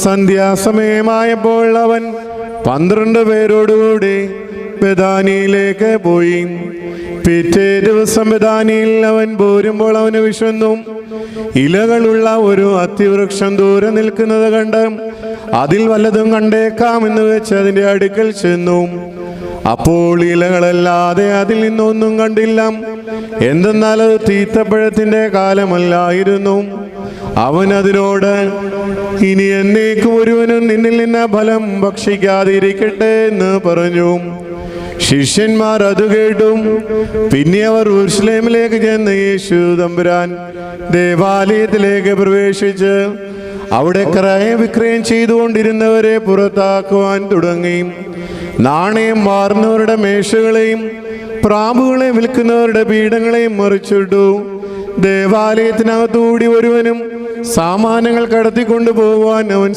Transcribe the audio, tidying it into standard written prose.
സന്ധ്യാസമയമായപ്പോൾ അവൻ 12 പേരോടുകൂടി ബെഥാനിയിലേക്ക് പോയി. പിറ്റേ ദിവസം ബെഥാനിയിൽ അവൻ പോരുമ്പോൾ അവന് വിശന്നു. ഇലകളുള്ള ഒരു അത്തിവൃക്ഷം ദൂരെ നിൽക്കുന്നത് കണ്ട് അതിൽ വല്ലതും കണ്ടേക്കാമെന്ന് വെച്ച് അതിൻ്റെ അടുക്കൽ ചെന്നു. അപ്പോൾ ഇലകളല്ലാതെ അതിൽ നിന്നൊന്നും കണ്ടില്ല. എന്തെന്നാൽ അത് തീത്തപ്പഴത്തിൻ്റെ കാലമല്ലായിരുന്നു. അവൻ അതിനോട്, ഇനി എന്നേക്കും ഒരുവനും നിന്നിൽ നിന്ന് ഫലം ഭക്ഷിക്കാതിരിക്കട്ടെ എന്ന് പറഞ്ഞു. ശിഷ്യന്മാർ അത് കേട്ടു. പിന്നെ അവർ യെരൂശലേമിലേക്ക് ചെന്ന് യേശു തമ്പുരാൻ ദേവാലയത്തിലേക്ക് പ്രവേശിച്ച് അവിടെ ക്രയവിക്രയം ചെയ്തുകൊണ്ടിരുന്നവരെ പുറത്താക്കുവാൻ തുടങ്ങി. നാണയം മാറുന്നവരുടെ മേശകളെയും പ്രാവുകളെ വിൽക്കുന്നവരുടെ പീഠങ്ങളെയും മറിച്ചിട്ടു. ദേവാലയത്തിനകത്തുകൂടി ഒരുവനും സാമാനങ്ങൾ കടത്തിക്കൊണ്ടു പോകുവാൻ അവൻ